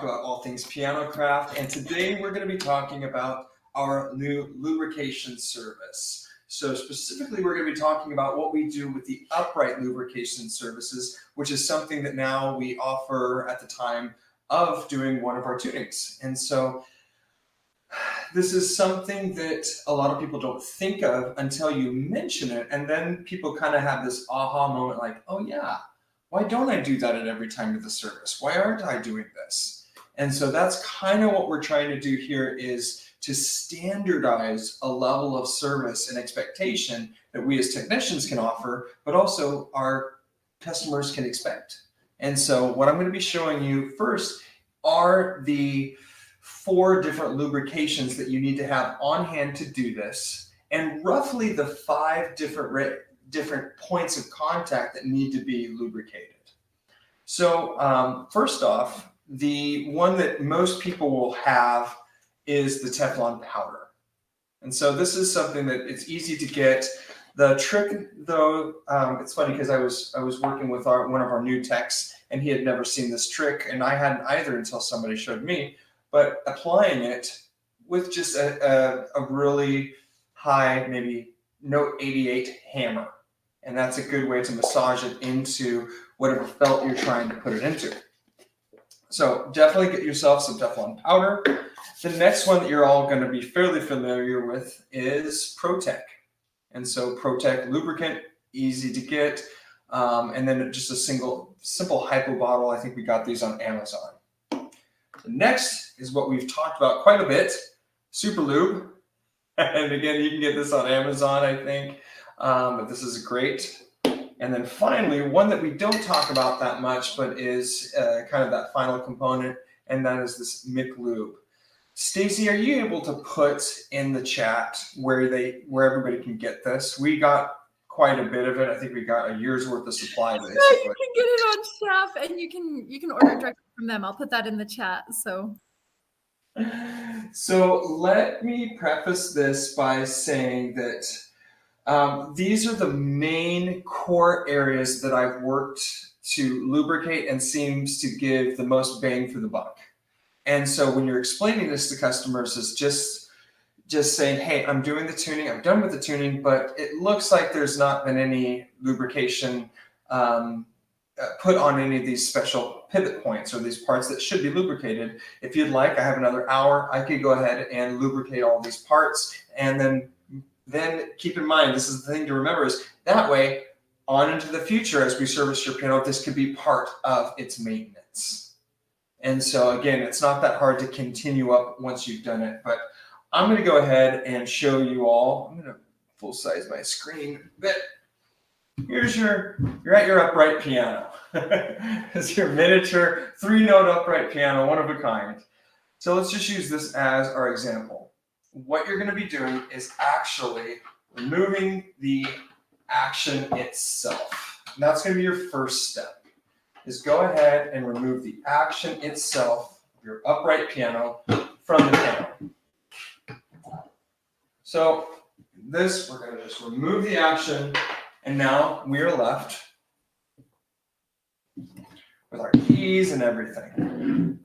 About all things Pianocraft, and today we're going to be talking about our new lubrication service. So specifically, we're going to be talking about what we do with the upright lubrication services, which is something that now we offer at the time of doing one of our tunings. And so this is something that a lot of people don't think of until you mention it, and then people kind of have this aha moment like, oh yeah, why don't I do that at every time of the service? Why aren't I doing this? And so that's kind of what we're trying to do here, is to standardize a level of service and expectation that we as technicians can offer, but also our customers can expect. And so what I'm going to be showing you first are the 4 different lubrications that you need to have on hand to do this, and roughly the 5 different points of contact that need to be lubricated. So first off, the one that most people will have is the Teflon powder. And so this is something that it's easy to get. The trick though, it's funny because I was working with one of our new techs, and he had never seen this trick, and I hadn't either until somebody showed me. But applying it with just a really high, maybe note 88 hammer. And that's a good way to massage it into whatever felt you're trying to put it into. So definitely get yourself some Teflon powder. The next one that you're all going to be fairly familiar with is Protec. And so Protec lubricant, easy to get. And then just a simple hypo bottle. I think we got these on Amazon. The next is what we've talked about quite a bit, Super Lube. And again, you can get this on Amazon, I think. But this is great. And then finally, one that we don't talk about that much, but is kind of that final component, and that is this Mick Lube. Stacy, are you able to put in the chat where everybody can get this? We got quite a bit of it. I think we got a year's worth of supply. Basically. Yeah, you can get it on Chef, and you can order directly from them. I'll put that in the chat. So let me preface this by saying that these are the main core areas that I've worked to lubricate and seems to give the most bang for the buck. And so when you're explaining this to customers, it's just saying, hey, I'm doing the tuning, I'm done with the tuning, but it looks like there's not been any lubrication put on any of these special pivot points or these parts that should be lubricated. If you'd like, I have another hour, I could go ahead and lubricate all these parts, and then keep in mind, this is the thing to remember, is that way on into the future as we service your piano, this could be part of its maintenance. And so again, it's not that hard to continue up once you've done it, but I'm going to go ahead and show you all. I'm going to full size my screen a bit. Here's you're at your upright piano. It's your miniature 3-note upright piano, one of a kind. So let's just use this as our example. What you're going to be doing is actually removing the action itself. And that's going to be your first step, is go ahead and remove the action itself of your upright piano from the piano. So this, we're going to just remove the action, and now we are left with our keys and everything.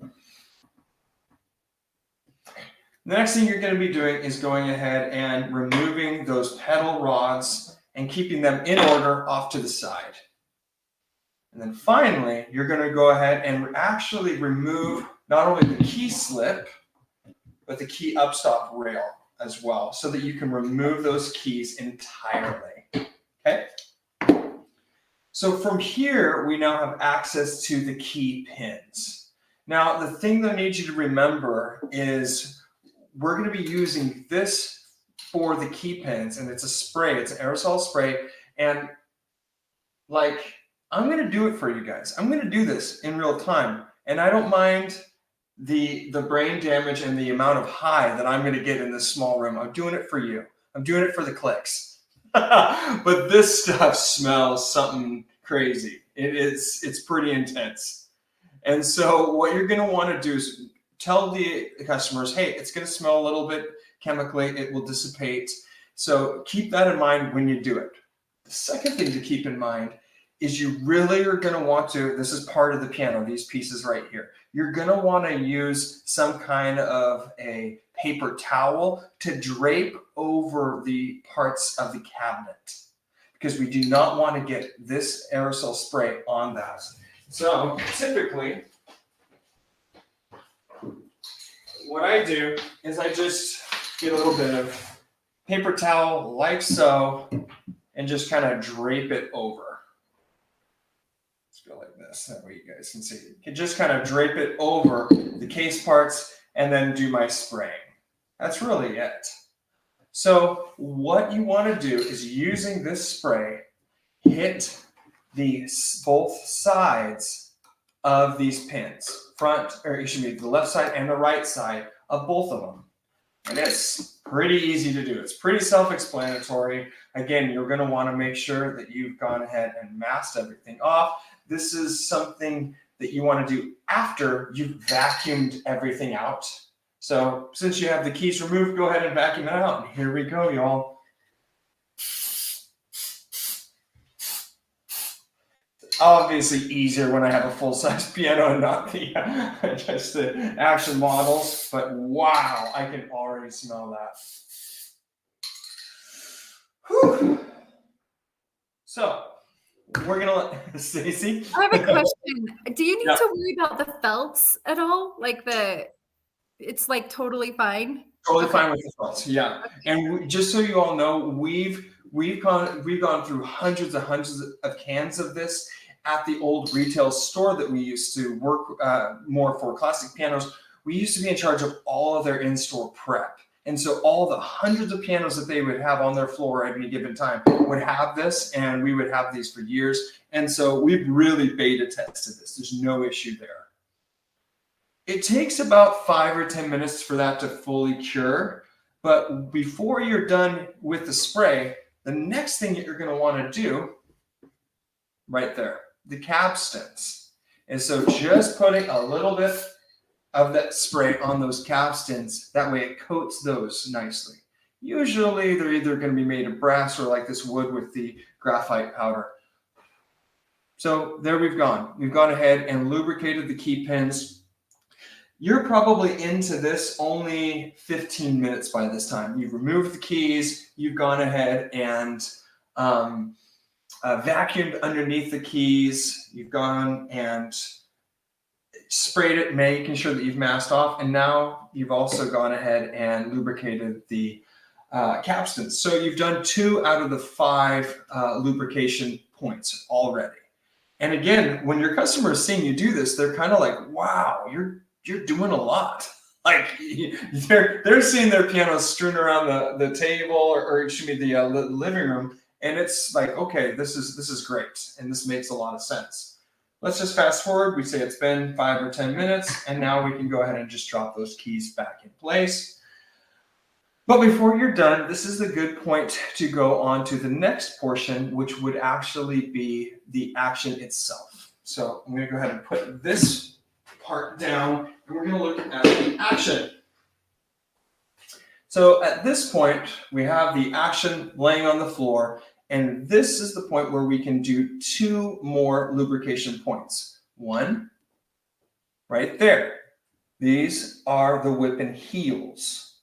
The next thing you're going to be doing is going ahead and removing those pedal rods and keeping them in order off to the side. And then finally, you're going to go ahead and actually remove not only the key slip, but the key upstop rail as well, so that you can remove those keys entirely. Okay? So from here, we now have access to the key pins. Now, the thing that I need you to remember is we're going to be using this for the key pins, and it's a spray. It's an aerosol spray, and like, I'm going to do it for you guys. I'm going to do this in real time, and I don't mind the brain damage and the amount of high that I'm going to get in this small room. I'm doing it for you. I'm doing it for the clicks. But this stuff smells something crazy. It's pretty intense. And so what you're going to want to do is tell the customers, hey, it's going to smell a little bit chemically. It will dissipate. So keep that in mind when you do it. The second thing to keep in mind is you really are going to want to, this is part of the piano, these pieces right here. you're going to want to use some kind of a paper towel to drape over the parts of the cabinet, because we do not want to get this aerosol spray on that. So typically, what I do is I just get a little bit of paper towel like so, and just kind of drape it over. Let's go like this, that way you guys can see. You can just kind of drape it over the case parts and then do my spraying. That's really it. So what you want to do is, using this spray, hit both sides of these pins, the left side and the right side of both of them. And it's pretty easy to do. It's pretty self-explanatory. Again, you're going to want to make sure that you've gone ahead and masked everything off. This is something that you want to do after you've vacuumed everything out. So since you have the keys removed, go ahead and vacuum it out. And here we go, y'all. Obviously easier when I have a full-size piano and not just the action models, but wow, I can already smell that. Whew. So we're gonna let Stacy. I have a question. Do you need to worry about the felts at all? Like it's like totally fine. Totally fine with the felts, yeah. And just so you all know, we've gone through hundreds of cans of this at the old retail store that we used to work more for classic pianos. We used to be in charge of all of their in-store prep. And so all the hundreds of pianos that they would have on their floor at any given time would have this, and we would have these for years. And so we've really beta tested this. There's no issue there. It takes about 5 or 10 minutes for that to fully cure. But before you're done with the spray, the next thing that you're going to want to do, right there, the capstans. And so just putting a little bit of that spray on those capstans, that way it coats those nicely. Usually they're either going to be made of brass or like this wood with the graphite powder. So there we've gone. We've gone ahead and lubricated the key pins. You're probably into this only 15 minutes by this time. You've removed the keys. You've gone ahead and vacuumed underneath the keys. You've gone and sprayed it, making sure that you've masked off. And now you've also gone ahead and lubricated the capstans. So you've done 2 out of the 5 lubrication points already. And again, when your customer is seeing you do this, they're kind of like, wow, you're doing a lot. Like they're seeing their pianos strewn around the table or excuse me, the living room. And it's like, okay, this is great. And this makes a lot of sense. Let's just fast forward. We say it's been 5 or 10 minutes, and now we can go ahead and just drop those keys back in place. But before you're done, this is a good point to go on to the next portion, which would actually be the action itself. So I'm going to go ahead and put this part down, and we're going to look at the action. So at this point, we have the action laying on the floor, and this is the point where we can do 2 more lubrication points. 1, right there. These are the whip and heels.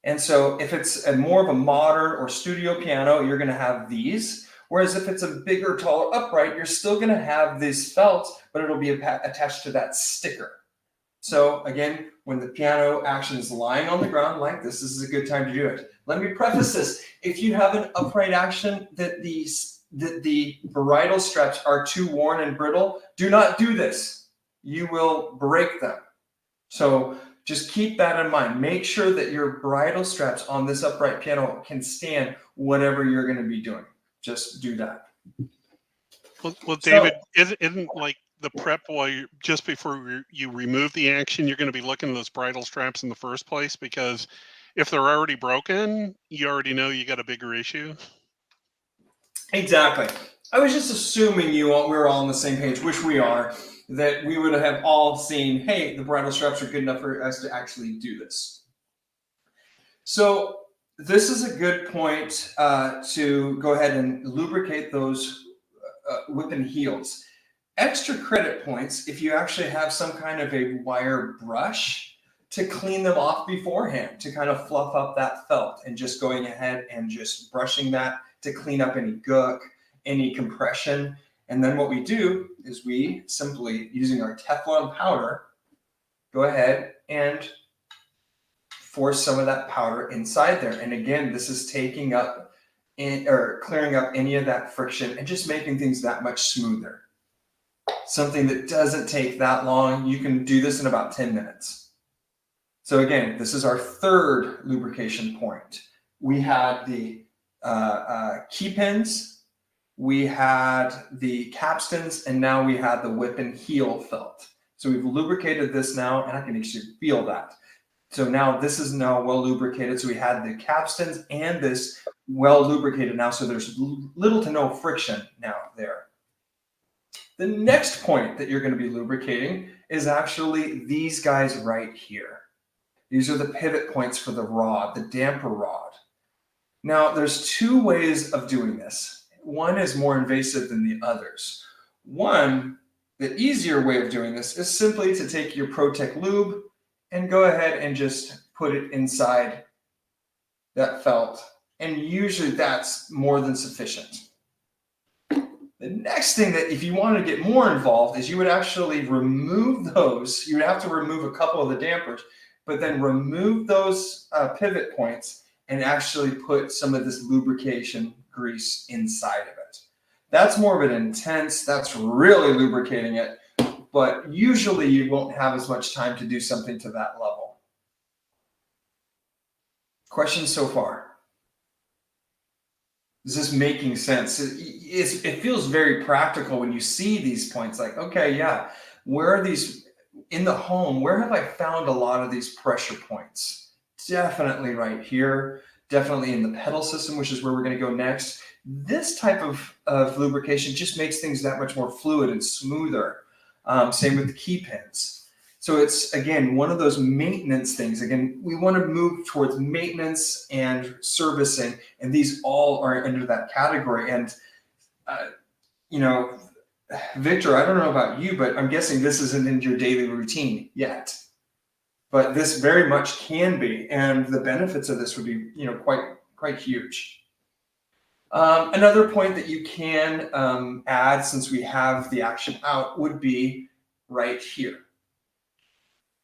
And so if it's more of a modern or studio piano, you're going to have these. Whereas if it's a bigger, taller upright, you're still going to have this felt, but it'll be attached to that sticker. So again, when the piano action is lying on the ground like this is a good time to do it. Let me preface this. If you have an upright action that the bridle straps are too worn and brittle, do not do this. You will break them. So just keep that in mind. Make sure that your bridle straps on this upright piano can stand whatever you're going to be doing. Just do that. Well, David, isn't like the prep while just before you remove the action, you're going to be looking at those bridle straps in the first place, because if they're already broken, you already know you got a bigger issue. Exactly. I was just assuming we're all on the same page, which we are, that we would have all seen, hey, the bridle straps are good enough for us to actually do this. So this is a good point to go ahead and lubricate those whip and heels. extra credit points if you actually have some kind of a wire brush to clean them off beforehand, to kind of fluff up that felt, and just going ahead and just brushing that to clean up any gook, any compression. And then what we do is we simply, using our Teflon powder, go ahead and force some of that powder inside there. And again, this is taking up or clearing up any of that friction and just making things that much smoother. Something that doesn't take that long. You can do this in about 10 minutes. So again, this is our third lubrication point. We had the key pins, we had the capstans, and now we had the whip and heel felt. So we've lubricated this now, and I can actually feel that. So now this is now well lubricated. So we had the capstans and this well lubricated now. So there's little to no friction now there. The next point that you're going to be lubricating is actually these guys right here. These are the pivot points for the rod, the damper rod. Now there's two ways of doing this. One is more invasive than the others. One, the easier way of doing this is simply to take your ProTech lube and go ahead and just put it inside that felt. And usually that's more than sufficient. The next thing that if you want to get more involved is you would actually remove those. You would have to remove a couple of the dampers, but then remove those pivot points and actually put some of this lubrication grease inside of it. That's more of an intense, that's really lubricating it, but usually you won't have as much time to do something to that level. Questions so far? Is this making sense? It feels very practical when you see these points like, okay, yeah, where are these in the home? Where have I found a lot of these pressure points? Definitely right here, definitely in the pedal system, which is where we're going to go next. This type of lubrication just makes things that much more fluid and smoother. Same with the key pins. So it's, again, one of those maintenance things. Again, we want to move towards maintenance and servicing, and these all are under that category. And, you know, Victor, I don't know about you, but I'm guessing this isn't in your daily routine yet. But this very much can be, and the benefits of this would be, you know, quite huge. Another point that you can add, since we have the action out, would be right here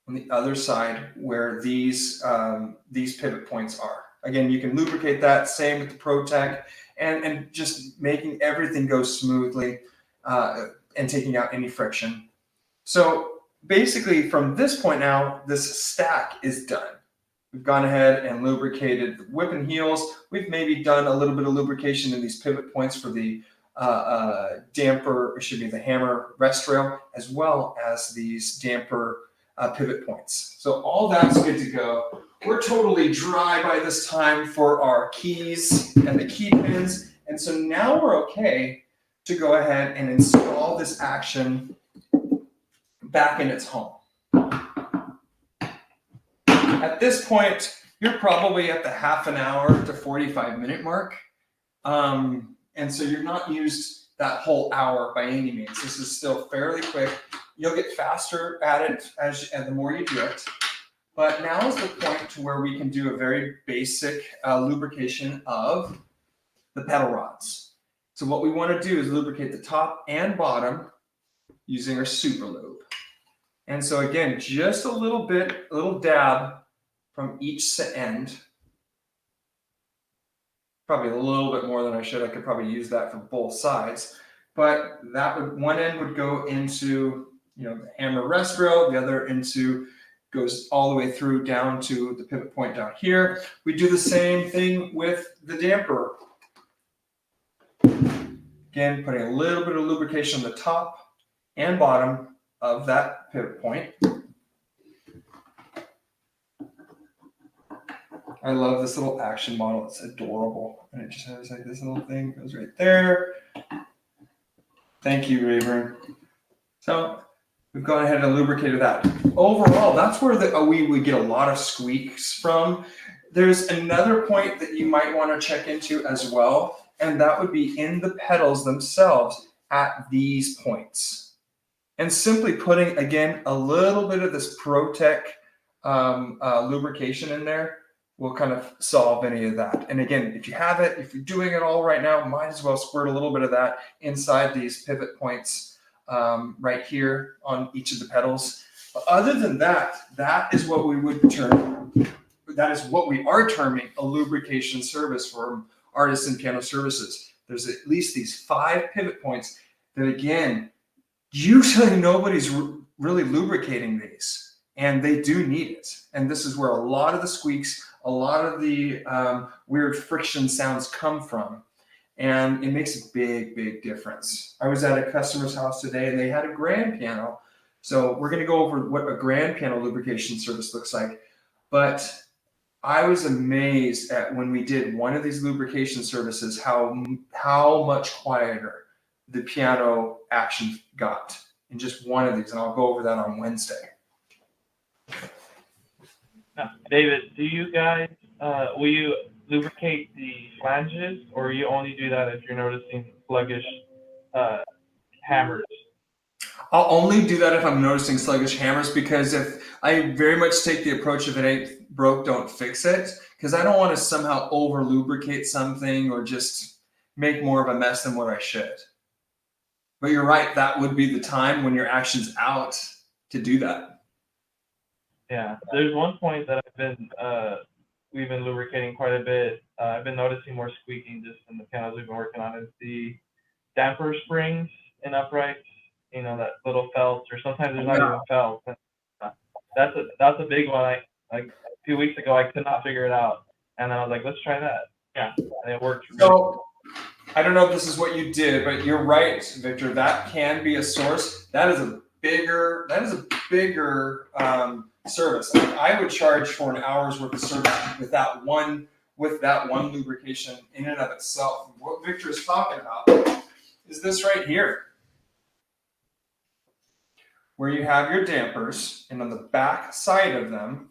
on the other side where these pivot points are. Again, you can lubricate that, same with the ProTech, and just making everything go smoothly and taking out any friction. So basically from this point now, this stack is done. We've gone ahead and lubricated the whip and heels. We've maybe done a little bit of lubrication in these pivot points for the damper, or should be the hammer rest rail, as well as these damper pivot points. So all that's good to go. We're totally dry by this time for our keys and the key pins. And so now we're okay to go ahead and install this action back in its home. At this point, you're probably at the half an hour to 45-minute mark. And so you're not used that whole hour by any means. This is still fairly quick. You'll get faster at it and the more you do it. But now is the point to where we can do a very basic lubrication of the pedal rods. So what we want to do is lubricate the top and bottom using our super lube. And so again, just a little bit, a little dab from each end. Probably a little bit more than I should. I could probably use that for both sides. But that would, one end would go into, you know, the hammer rest rail, the other into goes all the way through down to the pivot point down here. We do the same thing with the damper. Again, putting a little bit of lubrication on the top and bottom of that pivot point. I love this little action model. It's adorable. And it just has like this little thing goes right there. Thank you, Rayburn. So we've gone ahead and lubricated that. Overall, that's where we get a lot of squeaks from. There's another point that you might want to check into as well, and that would be in the pedals themselves at these points. And simply putting, again, a little bit of this ProTech lubrication in there will kind of solve any of that. And again, if you have it, if you're doing it all right now, might as well squirt a little bit of that inside these pivot points right here on each of the pedals. But other than that, that is what we would term, that is what we are terming a lubrication service for Artisan Piano Services. There's at least these 5 pivot points that, again, usually nobody's really lubricating these, and they do need it. And this is where a lot of the squeaks, a lot of the weird friction sounds come from. And it makes a big, big difference. I was at a customer's house today and they had a grand piano. So we're going to go over what a grand piano lubrication service looks like. But I was amazed at when we did one of these lubrication services, how much quieter the piano action got in just one of these. And I'll go over that on Wednesday. Now, David, do you guys, will you lubricate the flanges, or you only do that if you're noticing sluggish hammers? I'll only do that if I'm noticing sluggish hammers, because if I very much take the approach, if it ain't broke, don't fix it, because I don't want to somehow over lubricate something or just make more of a mess than what I should. But you're right, that would be the time when your action's out to do that. Yeah, there's one point that we've been lubricating quite a bit. I've been noticing more squeaking just in the pianos we've been working on. Is the damper springs in uprights, you know, that little felt, or sometimes there's not even felt. That's a big one. Like a few weeks ago, I could not figure it out, and then I was like, let's try that. Yeah, and it worked. So I don't know if this is what you did, but you're right, Victor. That can be a source. That is a bigger service. Like, I would charge for an hour's worth of service with that one lubrication in and of itself. What Victor is talking about is this right here, where you have your dampers, and on the back side of them,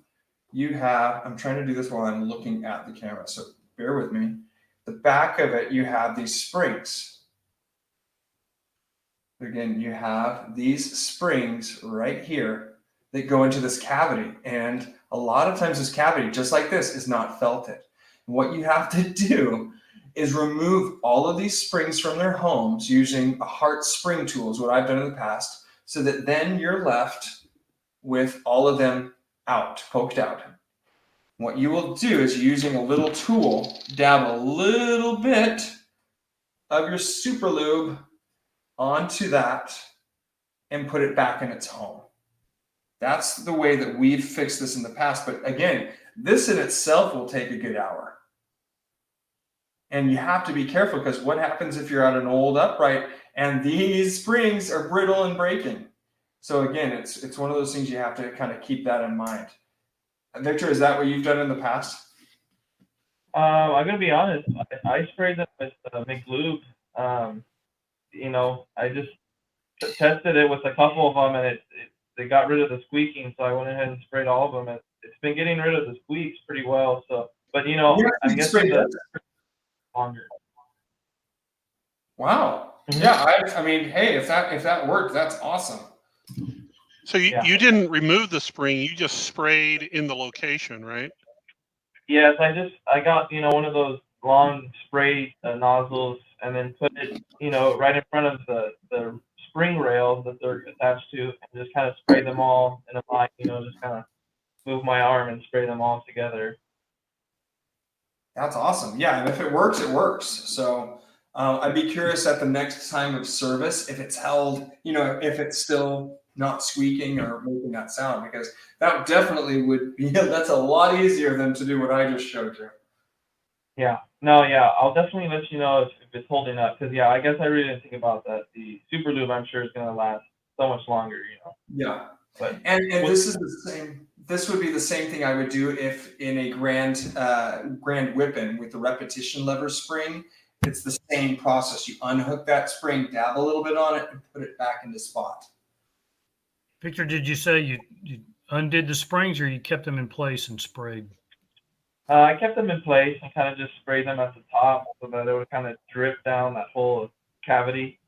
you have, I'm trying to do this while I'm looking at the camera, so bear with me. The back of it, you have these springs. Again, you have these springs right here that go into this cavity. And a lot of times this cavity, just like this, is not felted. And what you have to do is remove all of these springs from their homes using a Hart spring tool, is what I've done in the past, so that then you're left with all of them out, poked out. What you will do is, using a little tool, dab a little bit of your super lube onto that and put it back in its home. That's the way that we've fixed this in the past. But again, this in itself will take a good hour. And you have to be careful, because what happens if you're at an old upright and these springs are brittle and breaking? So again, it's one of those things you have to kind of keep that in mind. Victor, is that what you've done in the past? I'm gonna be honest. I sprayed them with McLube. You know, I just tested it with a couple of them, and they got rid of the squeaking. So I went ahead and sprayed all of them. And it's been getting rid of the squeaks pretty well. So, but you know, I'm guessing that longer. Wow. Mm-hmm. Yeah. I mean, hey, if that worked, that's awesome. So you didn't remove the spring, you just sprayed in the location, right? Yes, I got, you know, one of those long spray nozzles, and then put it, you know, right in front of the spring rail that they're attached to, and just kind of spray them all in a line, you know, just kind of move my arm and spray them all together. That's awesome. Yeah, and if it works, it works. So I'd be curious at the next time of service if it's held, you know, if it's still not squeaking or making that sound, because that definitely would be, that's a lot easier than to do what I just showed you. Yeah, no, yeah, I'll definitely let you know if it's holding up, because yeah, I guess I really didn't think about that. The super lube, I'm sure, is going to last so much longer, you know. Yeah, but and this is the same. This would be the same thing I would do if in a grand whipping with the repetition lever spring. It's the same process. You unhook that spring, dab a little bit on it, and put it back into spot. Victor, did you say you undid the springs, or you kept them in place and sprayed? I kept them in place and kind of just sprayed them at the top so that it would kind of drip down that whole cavity.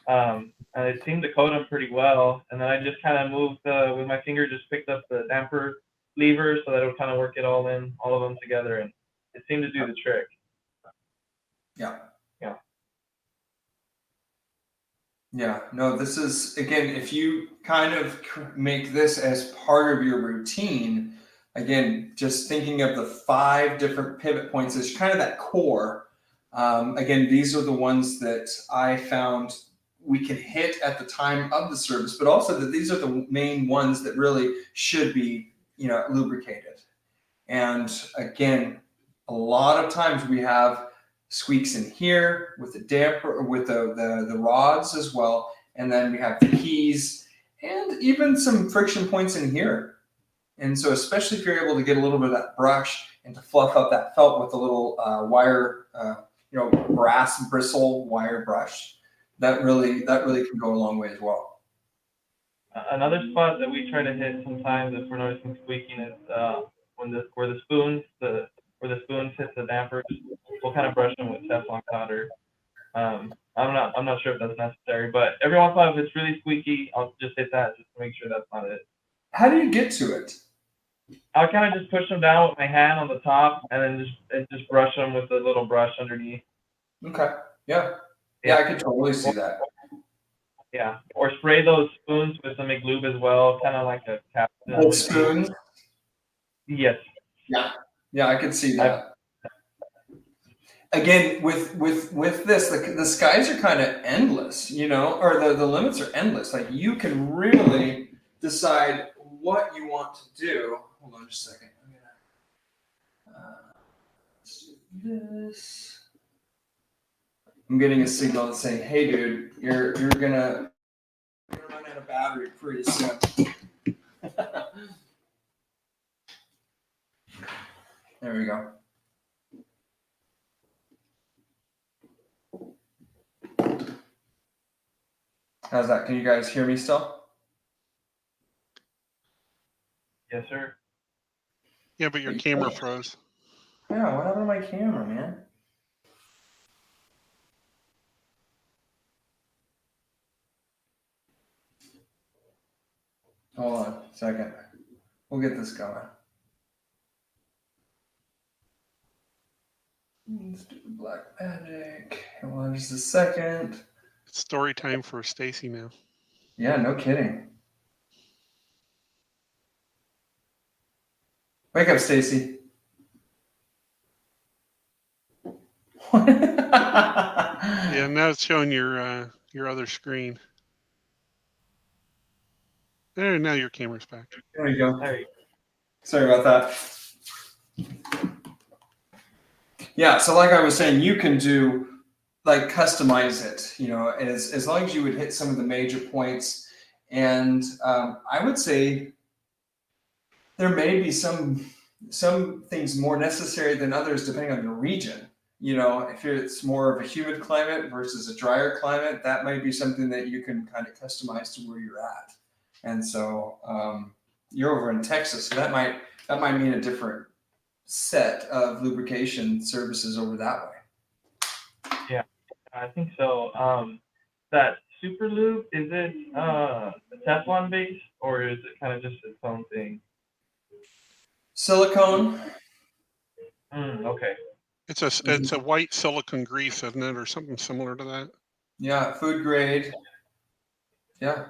And it seemed to coat them pretty well. And then I just kind of moved with my finger, just picked up the damper lever so that it would kind of work it all of them together, and it seemed to do the trick. Yeah. Yeah. Yeah. No, this is, again, if you kind of make this as part of your routine, again, just thinking of the 5 different pivot points as kind of that core. Again, these are the ones that I found we can hit at the time of the service, but also that these are the main ones that really should be, lubricated. And again, a lot of times we have squeaks in here with the damper, with the rods as well, and then we have the keys and even some friction points in here. And so, especially if you're able to get a little bit of that brush and to fluff up that felt with a little wire, brass bristle wire brush, that really can go a long way as well. Another spot that we try to hit sometimes if we're noticing squeaking is where the spoons hit the dampers. We'll kind of brush them with Teflon powder. I'm not sure if that's necessary, but every once in a while, if it's really squeaky, I'll just hit that just to make sure that's not it. How do you get to it? I'll kind of just push them down with my hand on the top, and then just brush them with a little brush underneath. Okay. Yeah. Yeah, I could totally see that. Yeah, or spray those spoons with some lube as well, kind of like a cap. Old spoons. Yes. Yeah, I could see that. Again, with this, the skies are kind of endless, or the limits are endless. Like, you can really decide what you want to do. Hold on just a second. Let's do this. I'm getting a signal that's saying, "Hey, dude, you're gonna run out of battery pretty soon." There we go. How's that? Can you guys hear me still? Yes, sir. Yeah, but your camera froze. Yeah, what happened to my camera, man? Hold on a second. We'll get this going. Let's do the black magic. Hold on just a second. It's story time for Stacy now. Yeah, no kidding. Wake up, Stacy. Yeah, now it's showing your other screen. There, now your camera's back. There we go. There you go. Sorry about that. Yeah, so like I was saying, you can do, like, customize it, as long as you would hit some of the major points. And I would say there may be some things more necessary than others depending on your region. If it's more of a humid climate versus a drier climate, that might be something that you can kind of customize to where you're at. And so you're over in Texas, so that might mean a different set of lubrication services over that way. Yeah, I think so. That Super Lube, is it Teflon based, or is it kind of just its own thing? Silicone. Okay. It's a white silicone grease, isn't it, or something similar to that? Yeah, food grade. Yeah.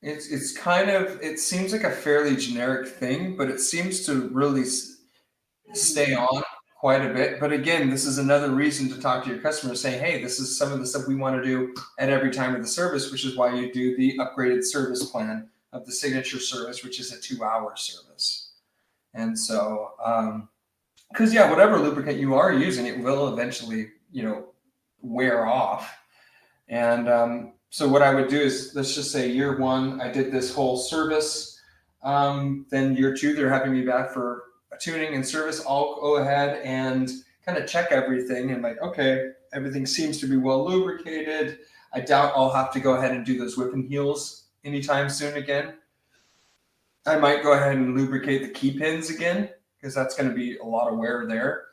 It's kind of, it seems like a fairly generic thing, but it seems to really stay on quite a bit. But again, this is another reason to talk to your customers, saying, hey, this is some of the stuff we want to do at every time of the service, which is why you do the upgraded service plan of the signature service, which is a 2-hour service. And so, because whatever lubricant you are using, it will eventually, wear off. And so what I would do is, let's just say year 1, I did this whole service. Then year 2, they're having me back for a tuning and service. I'll go ahead and kind of check everything and like, okay, everything seems to be well lubricated. I doubt I'll have to go ahead and do those whip and heels anytime soon again. I might go ahead and lubricate the key pins again, because that's going to be a lot of wear there.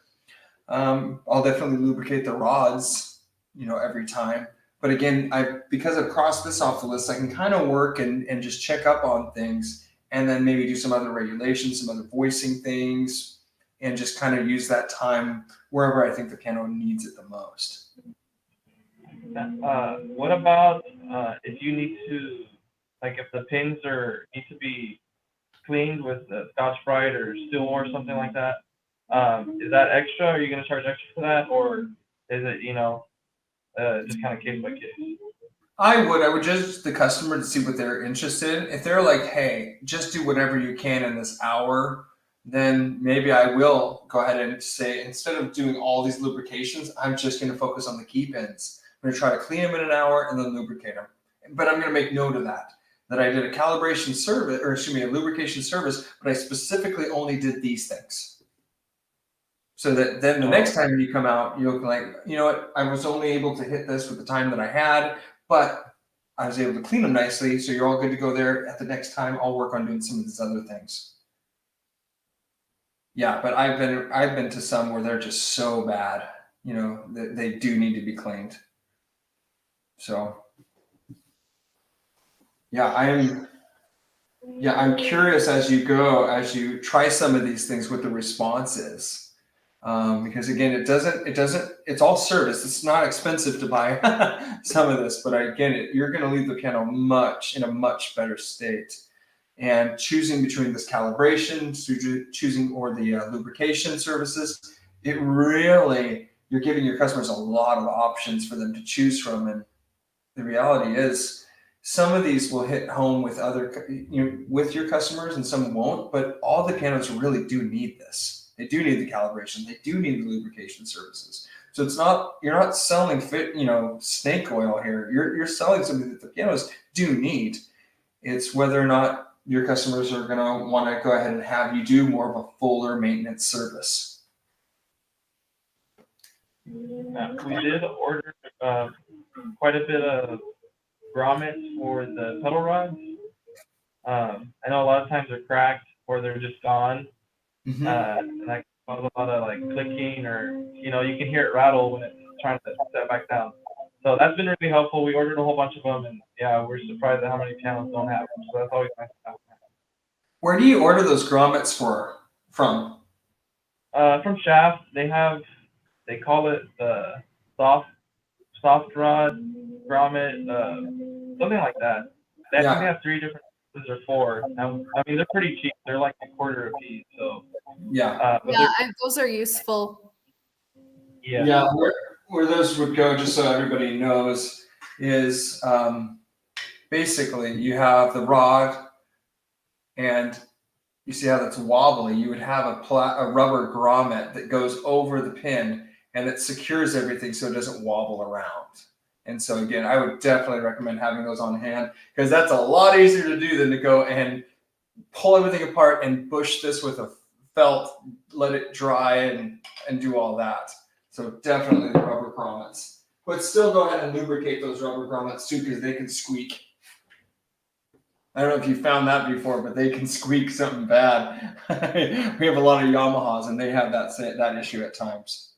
I'll definitely lubricate the rods, every time. But again, because I've crossed this off the list, I can kind of work and just check up on things, and then maybe do some other regulations, some other voicing things, and just kind of use that time wherever I think the piano needs it the most. What about if you need to, like if the pins need to be cleaned with Scotch-Brite or steel or something like that? Is that extra? Are you going to charge extra for that, or is it just kind of case by case? I would judge the customer to see what they're interested in. If they're like, hey, just do whatever you can in this hour, then maybe I will go ahead and say, instead of doing all these lubrications, I'm just going to focus on the key pins. I'm going to try to clean them in an hour and then lubricate them. But I'm going to make note of that I did a calibration service, or excuse me, a lubrication service, but I specifically only did these things. So that then the next time you come out, you'll be like, you know what, I was only able to hit this with the time that I had, but I was able to clean them nicely. So you're all good to go there. At the next time, I'll work on doing some of these other things. Yeah, but I've been to some where they're just so bad, that they do need to be cleaned. So yeah, I'm curious as you try some of these things what the response is. Because again, it's all service. It's not expensive to buy some of this, but again, you're going to leave the piano in a much better state. And choosing between this calibration, choosing or the lubrication services, you're giving your customers a lot of options for them to choose from. And the reality is, some of these will hit home with with your customers, and some won't. But all the pianos really do need this. They do need the calibration. They do need the lubrication services. So you're not selling snake oil here. You're selling something that the pianos do need. It's whether or not your customers are going to want to go ahead and have you do more of a fuller maintenance service. We did order quite a bit of grommets for the pedal rods. I know a lot of times they're cracked or they're just gone. Mm-hmm. And that causes a lot of like clicking, or you can hear it rattle when it's trying to set back down. So that's been really helpful. We ordered a whole bunch of them, and yeah, we're surprised at how many pianos don't have them. So that's always nice to have. Where do you order those grommets from? From Shaft, they call it the soft rod grommet, something like that. I think they have 3 different sizes or 4. I mean, they're pretty cheap. They're like $0.25 a piece. So those are useful. Yeah. Where those would go, just so everybody knows, is basically you have the rod, and you see how that's wobbly. You would have a rubber grommet that goes over the pin, and it secures everything so it doesn't wobble around. And so again, I would definitely recommend having those on hand, because that's a lot easier to do than to go and pull everything apart and bush this with a felt, let it dry and do all that. So definitely the rubber grommets. But still go ahead and lubricate those rubber grommets too, because they can squeak. I don't know if you found that before, but they can squeak something bad. We have a lot of Yamahas, and they have that issue at times.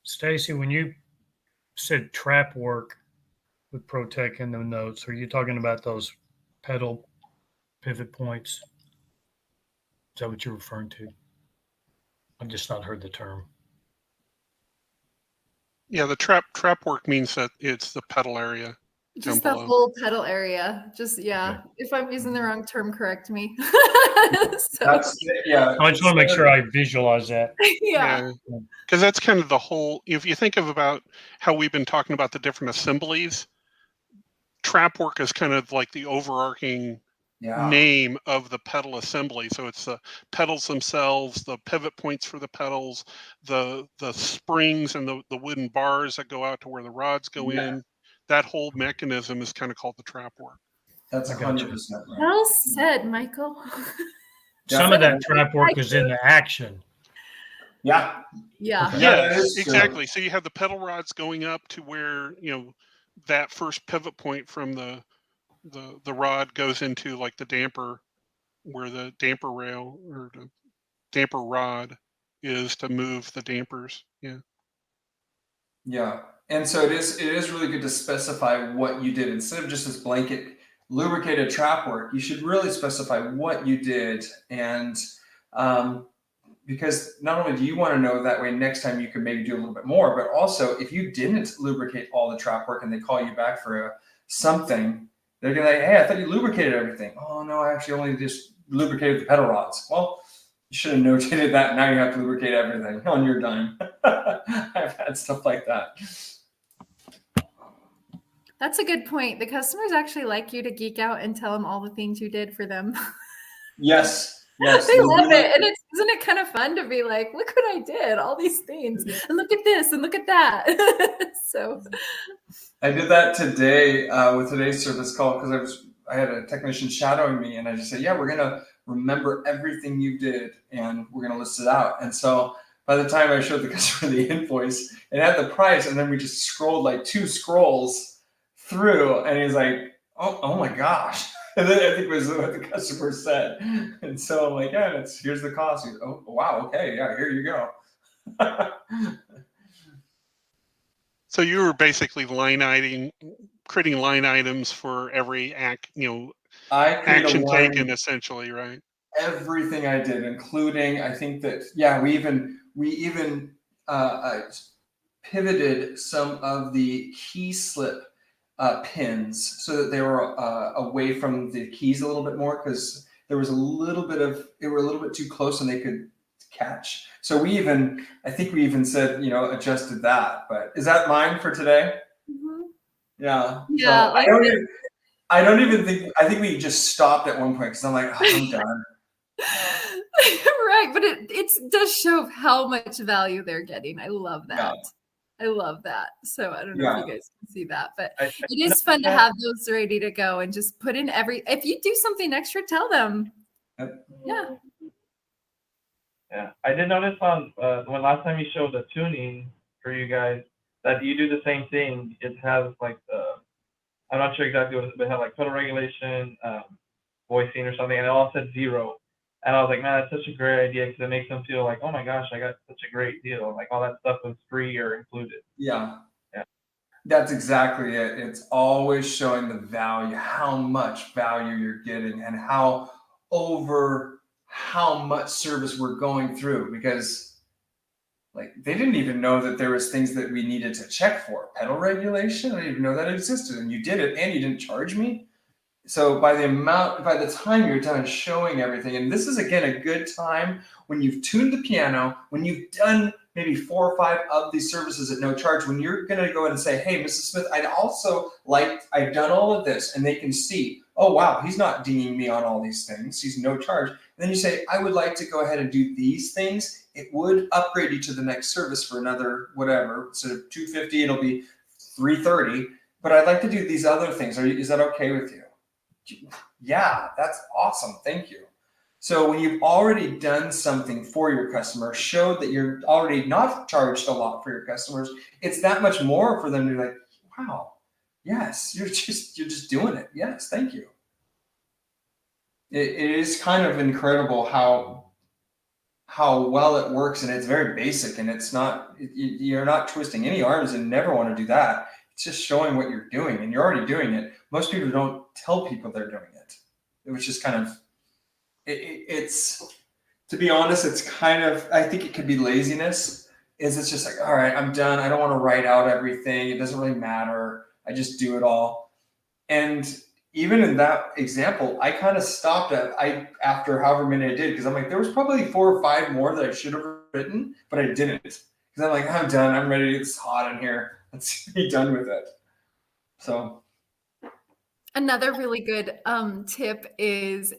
Stacy, when you said trap work with ProTech in the notes, are you talking about those pedal pivot points? Is that what you're referring to? I've just not heard the term. Yeah, the trap work means that it's the pedal area. Just the whole pedal area. Just, yeah. Okay. If I'm using the wrong term, correct me. I just want to make sure I visualize that. Yeah. Because that's kind of the whole, if you think about how we've been talking about the different assemblies, trap work is kind of like the overarching name of the pedal assembly. So it's the pedals themselves, the pivot points for the pedals, the springs and the wooden bars that go out to where the rods go in. That whole mechanism is kind of called the trap work. That's 100% right. Well said, Michael. Some of that trap work is in the action. Yeah. Yeah. Yeah, exactly. So you have the pedal rods going up to where, that first pivot point from the rod goes into like the damper where the damper rail or the damper rod is to move the dampers. Yeah. Yeah. And so it is really good to specify what you did instead of just this blanket lubricated trap work. You should really specify what you did, and because not only do you want to know that way next time you can maybe do a little bit more, but also if you didn't lubricate all the trap work and they call you back for something, they're gonna like, hey, I thought you lubricated everything. Oh no, I actually only just lubricated the pedal rods. Well, you should have notated that. Now you have to lubricate everything on your dime. I've had stuff like that. That's a good point. The customers actually like you to geek out and tell them all the things you did for them. Yes. Yes. They love it. And isn't it kind of fun to be like, look what I did, all these things, and look at this and look at that. So I did that today with today's service call because I had a technician shadowing me, and I just said, yeah, we're gonna remember everything you did and we're gonna list it out. And so by the time I showed the customer the invoice, it had the price, and then we just scrolled like 2 scrolls through, and he's like, oh my gosh. And then I think was what the customer said. And so I'm like, yeah, here's the cost. He's, oh wow, okay, yeah, here you go. So you were basically creating line items for every action taken, essentially, right? Everything I did, including, I think that, yeah, we even pivoted some of the key slip pins so that they were away from the keys a little bit more, because there was they were a little bit too close and they could catch. So I think we even said, adjusted that. But is that mine for today? mm-hmm. Yeah. Yeah. So I think we just stopped at one point because I'm like, oh, I'm done. Right. But it does show how much value they're getting. I love that. Yeah. I love that. So I don't know if you guys can see that, but it is fun to have those ready to go and just put in if you do something extra, tell them. Yeah. Yeah. I did notice on when last time you showed the tuning for you guys that you do the same thing. It has like I'm not sure exactly what it is, but it had like pedal regulation, voicing or something, and it all said 0. And I was like, man, that's such a great idea, because it makes them feel like, oh my gosh, I got such a great deal. Like all that stuff was free or included. Yeah. That's exactly it. It's always showing the value, how much value you're getting, and how much service we're going through, because like they didn't even know that there was things that we needed to check for. Pedal regulation, I didn't even know that existed, and you did it and you didn't charge me. So by the time you're done showing everything, and this is again a good time when you've tuned the piano, when you've done maybe 4 or 5 of these services at no charge, when you're going to go in and say, hey, Mrs. Smith, I've done all of this, and they can see, oh wow, he's not dinging me on all these things, he's no charge. And then you say, I would like to go ahead and do these things. It would upgrade you to the next service for another whatever. Instead of $250, it'll be $330. But I'd like to do these other things. Is that okay with you? Yeah, that's awesome. Thank you. So when you've already done something for your customer, showed that you're already not charged a lot for your customers, it's that much more for them to be like, wow, yes, you're just doing it. Yes, thank you. It is kind of incredible how well it works, and it's very basic, and it's not, you're not twisting any arms, and never want to do that. It's just showing what you're doing, and you're already doing it. Most people don't tell people they're doing it. It was just kind of, it's, to be honest, it's kind of, I think it could be laziness. It's just like, all right, I'm done. I don't want to write out everything. It doesn't really matter. I just do it all. And even in that example, I kind of stopped after however many I did, because I'm like, there was probably 4 or 5 more that I should have written, but I didn't. Because I'm like, I'm done. I'm ready. It's hot in here. Let's be done with it. So another really good tip is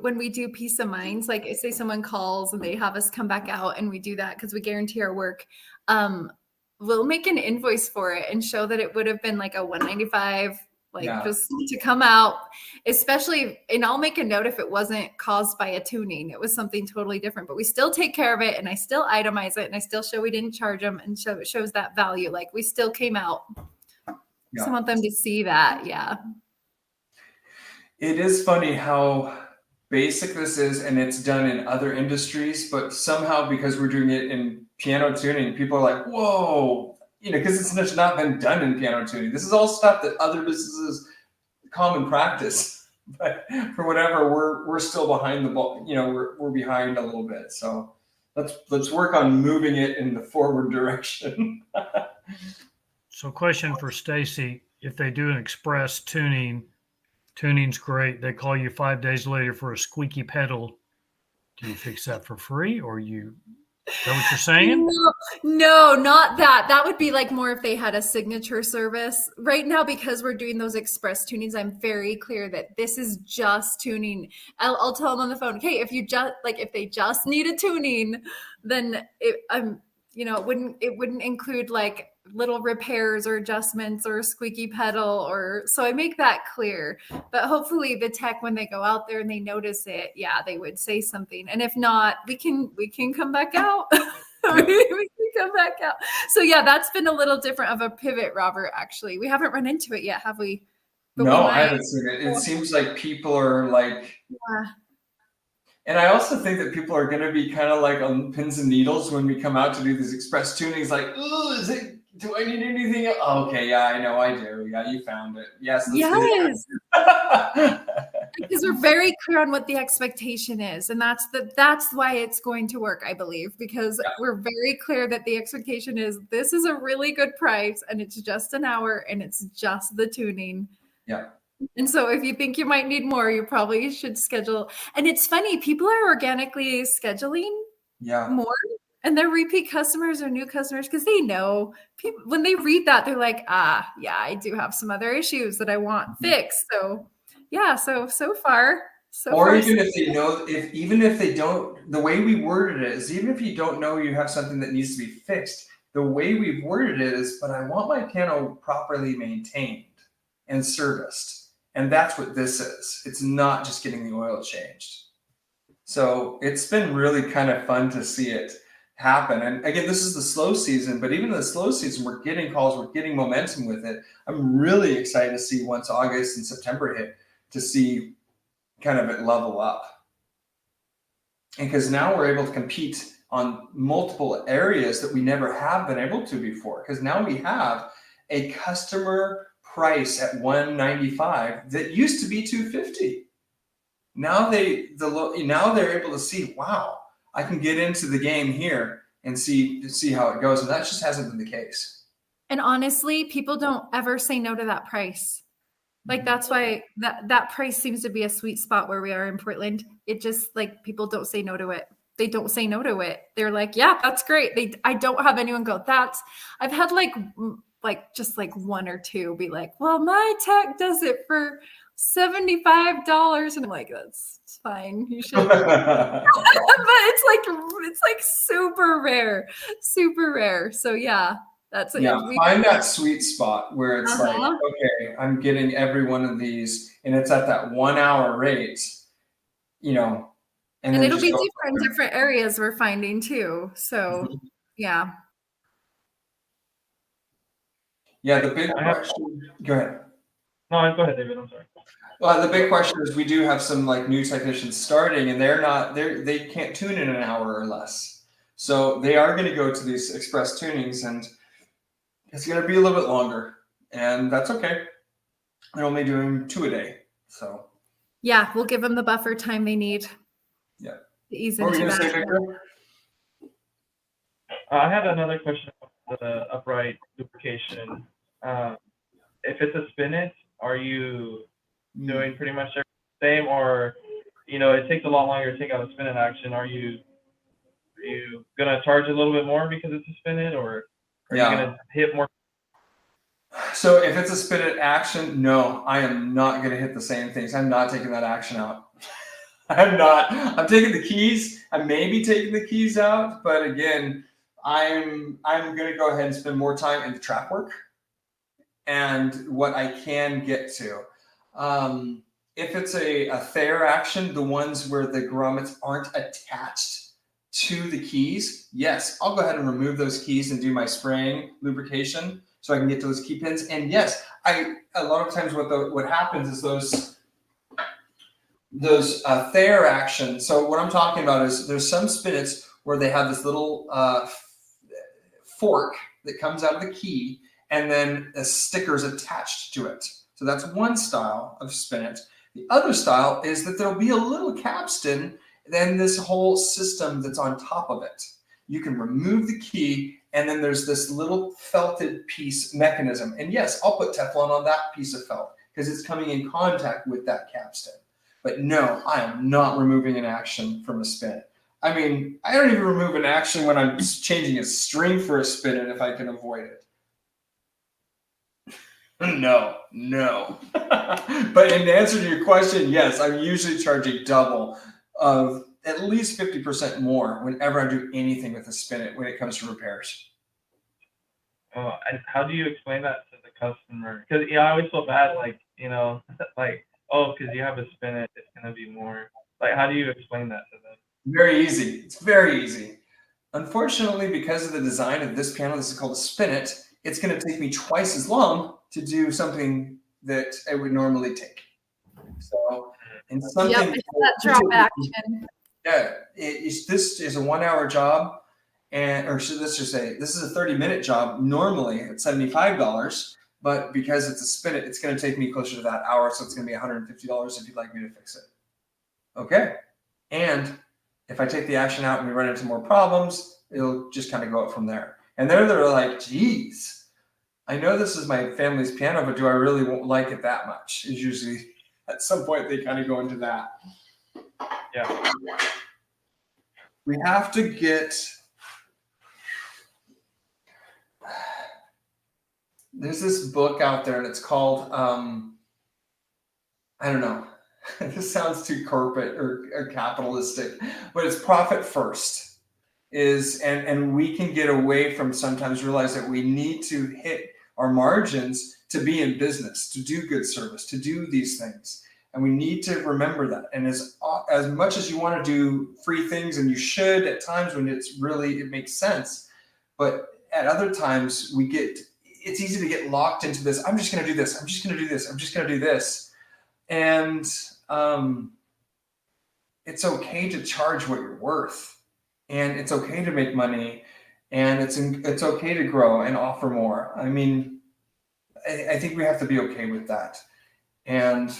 when we do peace of minds, like say someone calls and they have us come back out, and we do that because we guarantee our work, we'll make an invoice for it and show that it would have been like a $195, just to come out, especially, and I'll make a note if it wasn't caused by a tuning, it was something totally different, but we still take care of it, and I still itemize it, and I still show we didn't charge them, and it shows that value, like we still came out. Yeah. So I want them to see that. Yeah. It is funny how basic this is, and it's done in other industries, but somehow because we're doing it in piano tuning, people are like, whoa, because it's just not been done in piano tuning. This is all stuff that other businesses common practice, but for whatever, we're still behind the ball. We're behind a little bit. So let's work on moving it in the forward direction. So question for Stacy, if they do an express tuning's great. They call you 5 days later for a squeaky pedal. Do you fix that for free, or is that what you're saying? No, not that. That would be like more if they had a signature service. Right now, because we're doing those express tunings, I'm very clear that this is just tuning. I'll tell them on the phone, okay, if they just need a tuning, then it wouldn't include like little repairs or adjustments or a squeaky pedal so I make that clear. But hopefully the tech, when they go out there and they notice it, they would say something. And if not, we can come back out. We can come back out. So that's been a little different of a pivot, Robert. Actually, we haven't run into it yet, have we? But no, I haven't seen it. It seems like people are like, and I also think that people are going to be kind of like on pins and needles when we come out to do these express tunings. Like, oh, do I need anything else? Oh, okay, yeah, I know I do. Yeah, you found it. Yes. Yes. Because we're very clear on what the expectation is, and that's why it's going to work, I believe, because we're very clear that the expectation is this is a really good price, and it's just an hour, and it's just the tuning. Yeah. And so if you think you might need more, you probably should schedule. And it's funny, people are organically scheduling more. And they're repeat customers or new customers because they know people, when they read that, they're like, I do have some other issues that I want fixed. So so far. Even if they know, even if they don't, the way we worded it is, even if you don't know you have something that needs to be fixed, the way we've worded it is, but I want my piano properly maintained and serviced. And that's what this is. It's not just getting the oil changed. So it's been really kind of fun to see it happen. And again, this is the slow season, but even in the slow season, we're getting calls, we're getting momentum with it. I'm really excited to see once August and September hit, to see kind of it level up. And because now we're able to compete on multiple areas that we never have been able to before. Because now we have a customer price at $195 that used to be $250. Now they're able to see, wow, I can get into the game here and see how it goes. And that just hasn't been the case. And honestly, people don't ever say no to that price. Like that's why that price seems to be a sweet spot where we are in Portland. It just like people don't say no to it. They don't say no to it. They're like, yeah, that's great. I don't have anyone go, I've had like just like one or two be like, well, my tech does it for $75. And I'm like, that's fine. You should. But it's like super rare. So that's it. Yeah, find that sweet spot where it's like, okay, I'm getting every one of these, and it's at that 1 hour rate, and it'll be different in different areas we're finding too. So yeah. Yeah, the big question. Go ahead. No, go ahead, David. I'm sorry. Well, the big question is we do have some like new technicians starting, and they can't tune in an hour or less. So they are going to go to these express tunings, and it's going to be a little bit longer, and that's okay. They're only doing 2 a day. So yeah, we'll give them the buffer time they need. Yeah. To ease what into were you going to say, Victor? I had another question about the upright lubrication. If it's a spinet, are you doing pretty much the same, or it takes a lot longer to take out a spinet action? Are you gonna charge a little bit more because it's a spinet, or are you gonna hit more? So if it's a spinet action, no, I am not gonna hit the same things. I'm not taking that action out. I'm not. I'm taking the keys. I may be taking the keys out, but again, I'm gonna go ahead and spend more time in the trap work and what I can get to. If it's a Thayer action, the ones where the grommets aren't attached to the keys, yes, I'll go ahead and remove those keys and do my spraying lubrication so I can get to those key pins. And yes, a lot of times what happens is those Thayer action. So what I'm talking about is there's some spinets where they have this little fork that comes out of the key, and then a sticker's attached to it. So that's one style of spinet. The other style is that there'll be a little capstan, then this whole system that's on top of it. You can remove the key, and then there's this little felted piece mechanism. And yes, I'll put Teflon on that piece of felt because it's coming in contact with that capstan. But no, I am not removing an action from a spinet. I mean, I don't even remove an action when I'm changing a string for a spinet if I can avoid it. No. But in answer to your question, yes, I'm usually charging double of at least 50% more whenever I do anything with a spinet when it comes to repairs. Oh, and how do you explain that to the customer? Because I always feel bad, like, like, oh, because you have a spinet, it's gonna be more. Like, how do you explain that to them? Very easy. It's very easy. Unfortunately, because of the design of this piano, this is called a spinet, it's going to take me twice as long to do something that it would normally take. So, in something, Yep, it's that drop action. Yeah, this is a 1 hour job, or let's just say this is a 30-minute job normally at $75, but because it's a spinet, it's going to take me closer to that hour, so it's going to be $150 if you'd like me to fix it. Okay, and if I take the action out and we run into more problems, it'll just kind of go up from there. And they're like, geez, I know this is my family's piano, but do I really won't like it that much? Is usually at some point they kind of go into that. Yeah. We have to get, there's this book out there and it's called, I don't know. This sounds too corporate or capitalistic, but it's profit first. And we can get away from sometimes realize that we need to hit our margins to be in business, to do good service, to do these things. And we need to remember that. And as much as you want to do free things, and you should at times when it makes sense, but at other times it's easy to get locked into this. I'm just going to do this. I'm just going to do this. I'm just going to do this. And it's okay to charge what you're worth, and it's okay to make money, and it's okay to grow and offer more. I mean, I think we have to be okay with that. And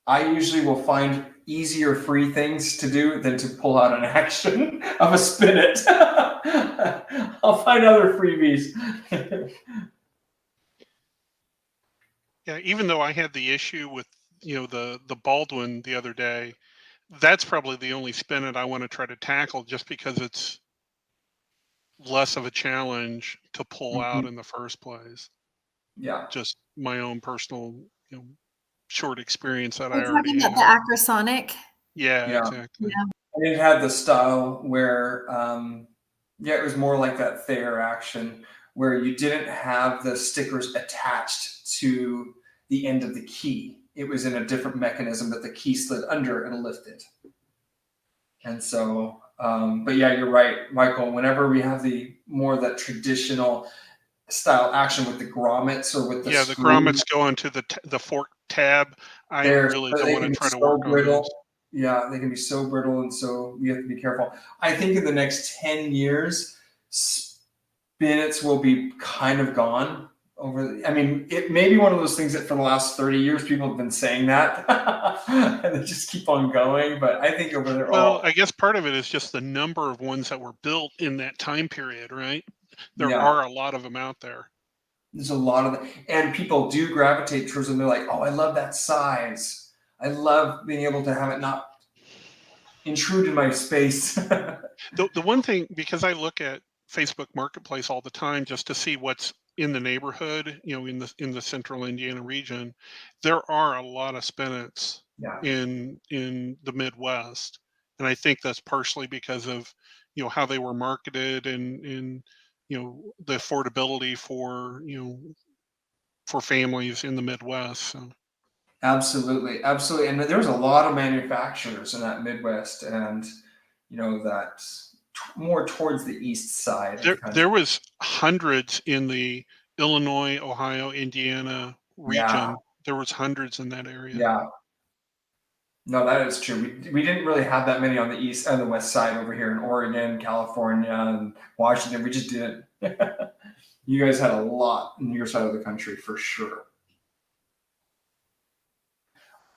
I usually will find easier free things to do than to pull out an action of a spinet. I'll find other freebies. Yeah, even though I had the issue with the Baldwin the other day, that's probably the only spinet I want to try to tackle, just because it's less of a challenge to pull out in the first place. Yeah. Just my own personal, short experience that I We're already talking had. about the Acrosonic. Yeah, exactly. Yeah. And it had the style where, it was more like that Thayer action where you didn't have the stickers attached to the end of the key. It was in a different mechanism that the key slid under and lifted. And so, but yeah, you're right, Michael. Whenever we have the traditional style action with the grommets or with the the grommets go into the fork tab. I really don't want to try to work on those. Yeah, they can be so brittle, and so we have to be careful. I think in the next 10 years, spinets will be kind of gone. It may be one of those things that for the last 30 years, people have been saying that, and they just keep on going. But I think over there, I guess part of it is just the number of ones that were built in that time period, right? There are a lot of them out there. There's a lot of them, and people do gravitate towards them. They're like, oh, I love that size. I love being able to have it not intrude in my space. The one thing, because I look at Facebook Marketplace all the time just to see what's in the neighborhood, in the central Indiana region, there are a lot of spinets in the Midwest, and I think that's partially because of how they were marketed and the affordability for families in the Midwest. So. Absolutely. And there's a lot of manufacturers in that Midwest, and that's more towards the east side. There was hundreds in the Illinois, Ohio, Indiana region. There was hundreds in that area. Yeah. No, that is true. We didn't really have that many on the east and the west side over here in Oregon, California, and Washington. We just didn't. You guys had a lot in your side of the country for sure.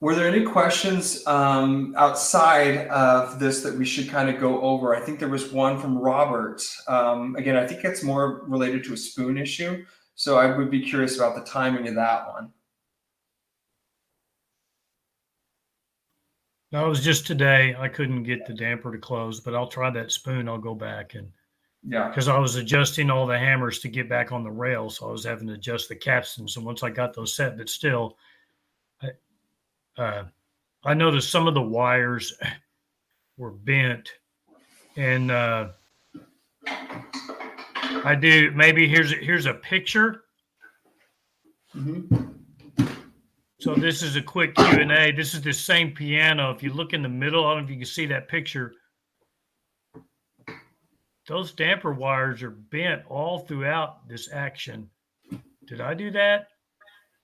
Were there any questions outside of this that we should kind of go over? I think there was one from Robert. Again, I think it's more related to a spoon issue. So I would be curious about the timing of that one. No, it was just today. I couldn't get the damper to close, but I'll try that spoon. I'll go back and Yeah. because I was adjusting all the hammers to get back on the rail, so I was having to adjust the capstans. And once I got those set, but still, I noticed some of the wires were bent, and I do maybe here's a picture. Mm-hmm. So this is a quick Q&A. This is the same piano. If you look in the middle, I don't know if you can see that picture. Those damper wires are bent all throughout this action. Did I do that?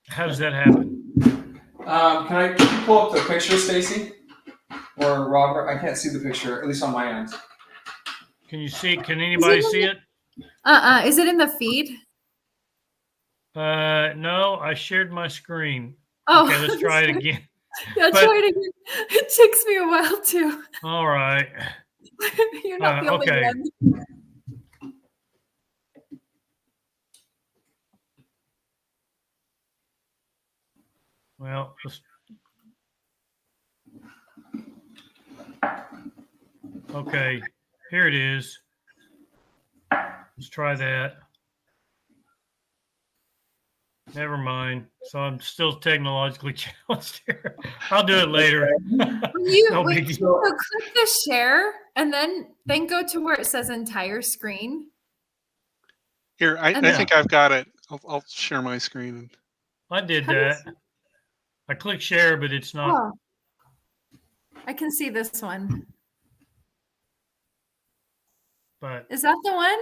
How does that happen? Can you pull up the picture, Stacy? Or Robert? I can't see the picture, at least on my end. Can you see? Can anybody see it? Is it in the feed? No, I shared my screen. Oh, Okay, let's try it again. Yeah, But- try it again. It takes me a while too. All right. You're not the only okay. one. Well, okay, here it is. Let's try that. Never mind. So I'm still technologically challenged here. I'll do it later. No biggie. So click the share and then go to where it says entire screen. Here, I think I've got it. I'll share my screen. I did that. I click share, but it's not. Oh, I can see this one. But Is that the one?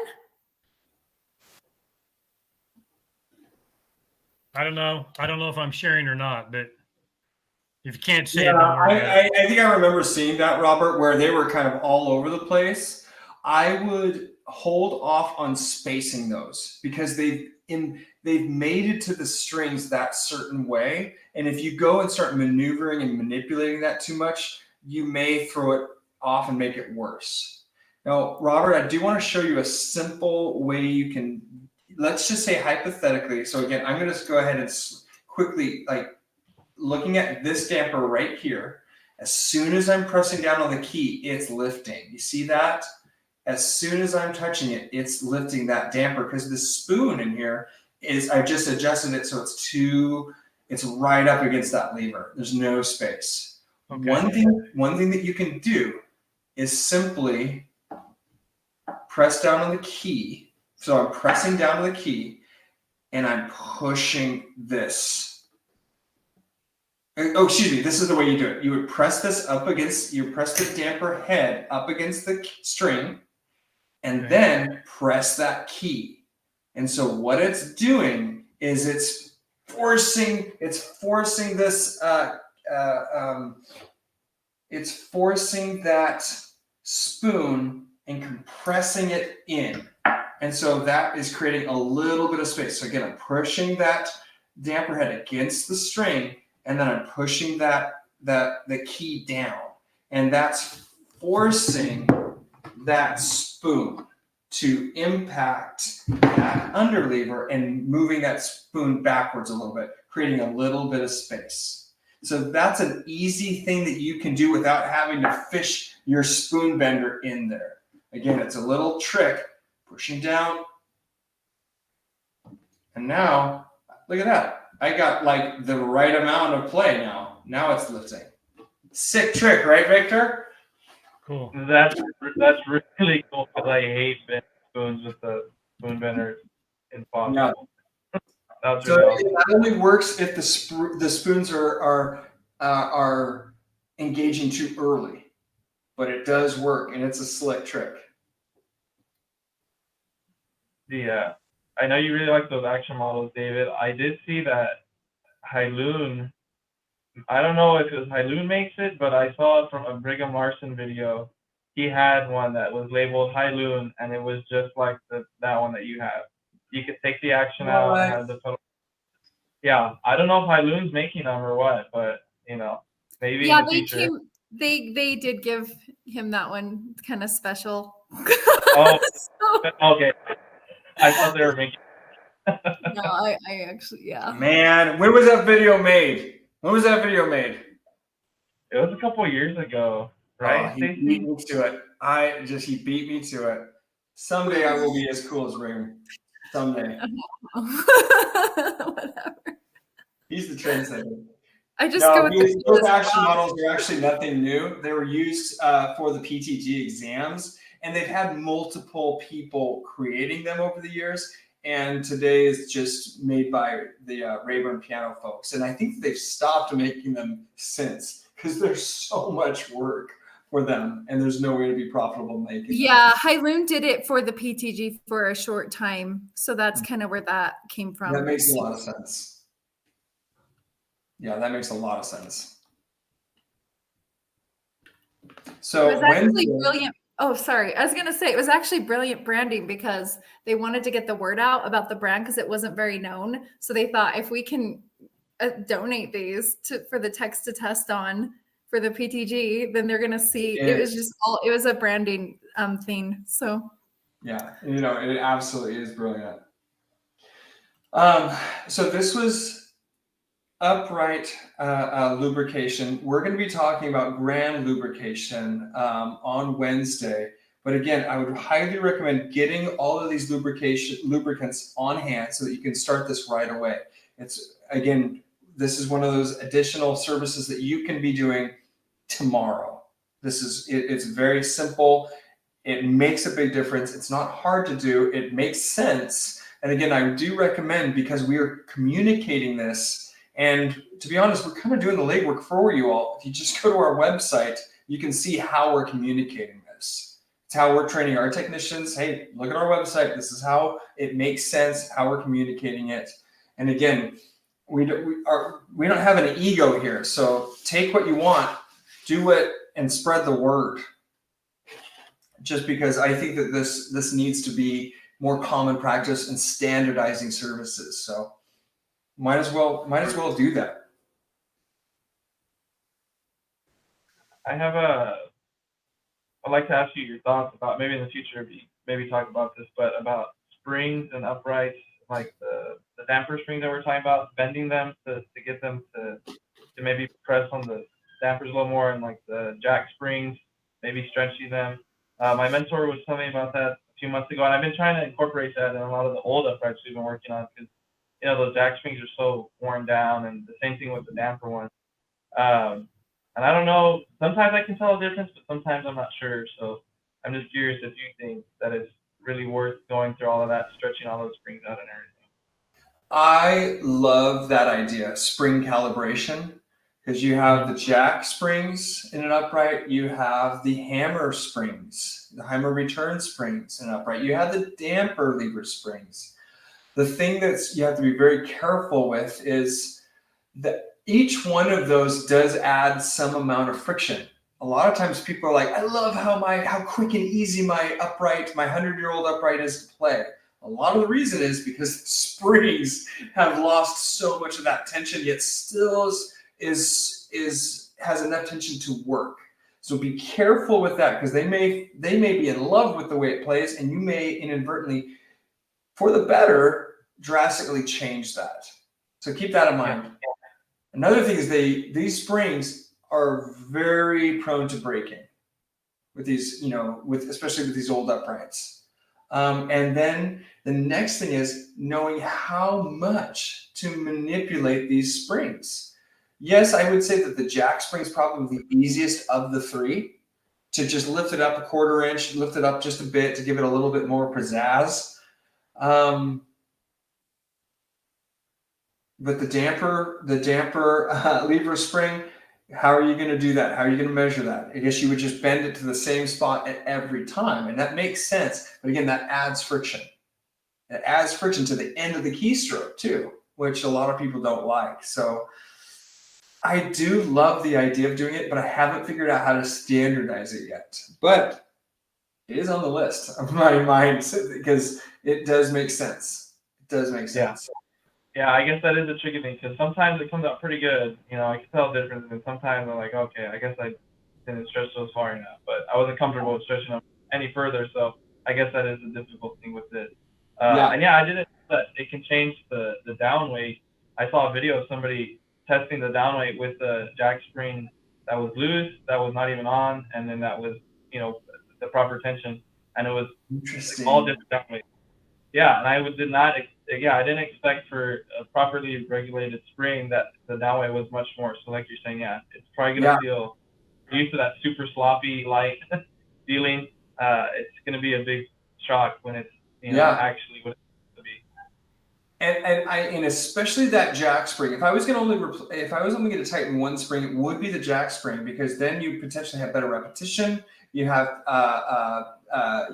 I don't know. I don't know if I'm sharing or not, but if you can't see Yeah, it, don't worry about it. I think I remember seeing that, Robert, where they were kind of all over the place. I would hold off on spacing those because they've made it to the strings that certain way. And if you go and start maneuvering and manipulating that too much, you may throw it off and make it worse. Now, Robert, I do want to show you a simple way you can, let's just say hypothetically. So again, I'm going to go ahead and quickly, like looking at this damper right here, as soon as I'm pressing down on the key, it's lifting. You see that? As soon as I'm touching it, it's lifting that damper because the spoon in here is, I just adjusted it so it's right up against that lever. There's no space. Okay. One thing that you can do is simply press down on the key. So I'm pressing down on the key and I'm pushing this. Oh, excuse me. This is the way you do it. You would press this up against, you press the damper head up against the string and then press that key. And so what it's doing is it's forcing this, it's forcing that spoon and compressing it in. And so that is creating a little bit of space. So again, I'm pushing that damper head against the string, and then I'm pushing the key down. And that's forcing that spoon to impact that underlever and moving that spoon backwards a little bit, creating a little bit of space. So that's an easy thing that you can do without having to fish your spoon bender in there. Again, it's a little trick, pushing down. And now, look at that. I got like the right amount of play now. Now it's lifting. Sick trick, right, Victor? Cool. That's really cool because I hate bent spoons with the spoon bender. Impossible. Yeah. That's So really awesome. it not only works if the spoons are engaging too early, but it does work, and it's a slick trick. I know you really like those action models, David. I did see that Hailoon I don't know if it was Hylune makes it, but I saw it from a Brigham Larson video. He had one that was labeled Hylune, and it was just like that one that you have. You could take the action out and have the pedal. Yeah, I don't know if Hylune's making them or what, but maybe in the future. They did give him that one kind of special. Oh, okay. I thought they were making. No, I actually, yeah. Man, when was that video made? When was that video made? It was a couple of years ago, right? Oh, he beat me to it. He beat me to it. Someday I will be as cool as Ring. Someday. Whatever. He's the trendsetter. I just go with those action models are actually nothing new. They were used for the PTG exams, and they've had multiple people creating them over the years. And today is just made by the Rayburn piano folks. And I think they've stopped making them since because there's so much work for them and there's no way to be profitable making them. Yeah, Hylune did it for the PTG for a short time. So that's kind of where that came from. That makes a lot of sense. Yeah, that makes a lot of sense. So it was actually brilliant. Oh, sorry. I was going to say it was actually brilliant branding because they wanted to get the word out about the brand because it wasn't very known. So they thought if we can donate these for the text to test on for the PTG, then they're going to see it was a branding thing. So yeah, it absolutely is brilliant. So this was upright lubrication. We're going to be talking about grand lubrication on Wednesday. But again, I would highly recommend getting all of these lubricants on hand so that you can start this right away. This is one of those additional services that you can be doing tomorrow. It's very simple. It makes a big difference. It's not hard to do. It makes sense. And again, I do recommend because we are communicating this. And to be honest, we're kind of doing the legwork for you all. If you just go to our website, you can see how we're communicating this. It's how we're training our technicians. Hey, look at our website. This is how it makes sense, how we're communicating it. And again, we don't have an ego here. So take what you want, do it, and spread the word. Just because I think that this needs to be more common practice and standardizing services. So might as well do that. I'd like to ask you your thoughts about maybe in the future, maybe talk about this, but about springs and uprights, like the damper springs that we're talking about, bending them to get them to maybe press on the dampers a little more, and like the jack springs, maybe stretching them. My mentor was telling me about that a few months ago, and I've been trying to incorporate that in a lot of the old uprights we've been working on because those jack springs are so worn down, and the same thing with the damper one. And I don't know, sometimes I can tell a difference, but sometimes I'm not sure. So I'm just curious if you think that it's really worth going through all of that, stretching all those springs out and everything. I love that idea, spring calibration, because you have the jack springs in an upright, you have the hammer springs, the hammer return springs in an upright, you have the damper lever springs. The thing that you have to be very careful with is that each one of those does add some amount of friction. A lot of times people are like, I love how quick and easy my 100-year-old upright is to play. A lot of the reason is because the springs have lost so much of that tension, yet still has enough tension to work. So be careful with that because they may be in love with the way it plays, and you may inadvertently, for the better, drastically change that. So keep that in mind. Another thing is these springs are very prone to breaking with these, especially with these old uprights. And then the next thing is knowing how much to manipulate these springs. Yes, I would say that the jack spring is probably the easiest of the three to just lift it up a 1/4 inch, lift it up just a bit to give it a little bit more pizzazz. But the damper lever spring, how are you going to do that? How are you going to measure that? I guess you would just bend it to the same spot at every time, and that makes sense. But again, that adds friction. It adds friction to the end of the keystroke too, which a lot of people don't like. So I do love the idea of doing it, but I haven't figured out how to standardize it yet. But it is on the list of my mind because it does make sense. It does make sense. Yeah, I guess that is a tricky thing because sometimes it comes out pretty good. You know, I can tell the difference, and sometimes I'm like, okay, I guess I didn't stretch those far enough, but I wasn't comfortable with stretching them any further. So I guess that is a difficult thing with it. And yeah, I didn't know that it can change the down weight. I saw a video of somebody testing the down weight with the jack spring that was loose, that was not even on, and then that was, you know, the proper tension, and it was Interesting. all different down weight. Yeah, and I did not. Yeah, I didn't expect for a properly regulated spring that the down weight was much more. So like you're saying, yeah, it's probably gonna feel used to that super sloppy light feeling. It's gonna be a big shock when it's actually what it's supposed to be. And especially that jack spring. If I was only going to tighten one spring, it would be the jack spring, because then you potentially have better repetition. You have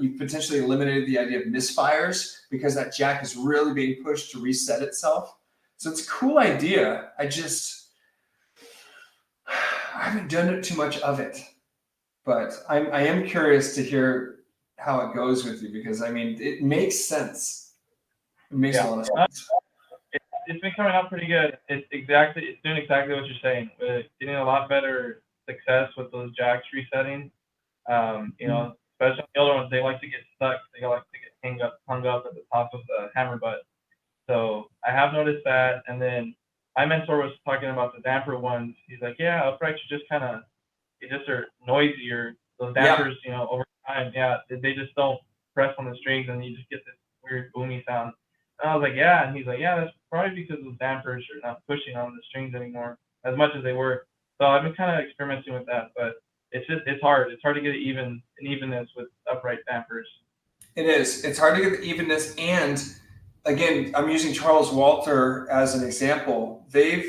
you potentially eliminated the idea of misfires because that jack is really being pushed to reset itself. So it's a cool idea. I haven't done it too much of it, but I am curious to hear how it goes with you, because I mean, it makes sense. It makes a lot of sense. It's been coming out pretty good. It's doing exactly what you're saying. We're getting a lot better success with those jacks resetting. You know, especially the other ones, they like to get stuck. They like to get hung up at the top of the hammer butt. So I have noticed that. And then my mentor was talking about the damper ones. He's like, yeah, uprights are just they just are noisier. Those dampers, you know, over time, they just don't press on the strings, and you just get this weird boomy sound. And I was like, yeah. And he's like, yeah, that's probably because those dampers are not pushing on the strings anymore as much as they were. So I've been kind of experimenting with that, but it's hard. It's hard to get an evenness with upright dampers. It is. It's hard to get the evenness. And again, I'm using Charles Walter as an example. They're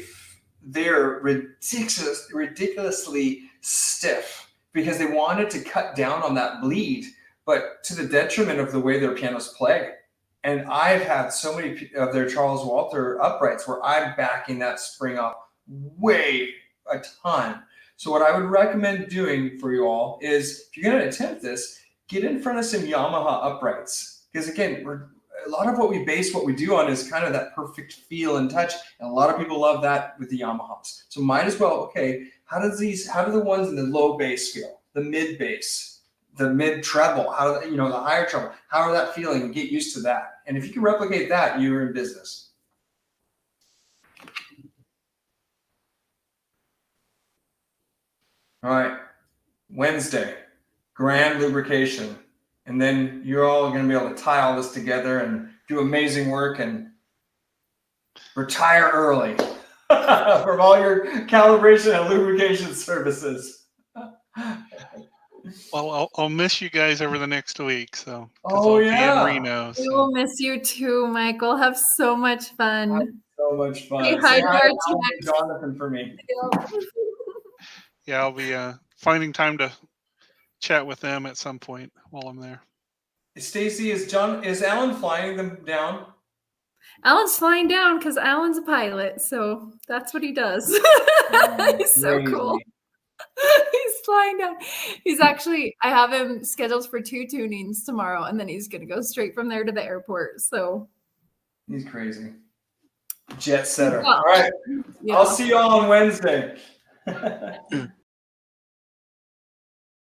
ridiculously stiff because they wanted to cut down on that bleed, but to the detriment of the way their pianos play. And I've had so many of their Charles Walter uprights where I'm backing that spring off a ton. So what I would recommend doing for you all is, if you're going to attempt this, get in front of some Yamaha uprights. Because again, a lot of what we base what we do on is kind of that perfect feel and touch. And a lot of people love that with the Yamahas. So might as well, okay, how do the ones in the low bass feel? The mid bass, the mid treble, the higher treble, how are that feeling? Get used to that. And if you can replicate that, you're in business. All right, Wednesday, grand lubrication. And then you're all going to be able to tie all this together and do amazing work and retire early from all your calibration and lubrication services. Well, I'll miss you guys over the next week. So, I'll be in Reno. We will miss you too, Michael. Have so much fun. So much fun. Say hi to our Jonathan for me. Yeah, I'll be finding time to chat with them at some point while I'm there. Stacy, is Alan flying them down? Alan's flying down because Alan's a pilot, so that's what he does. He's so cool. He's flying down. I have him scheduled for 2 tunings tomorrow, and then he's going to go straight from there to the airport. So he's crazy. Jet setter. All right. Yeah. I'll see you all on Wednesday.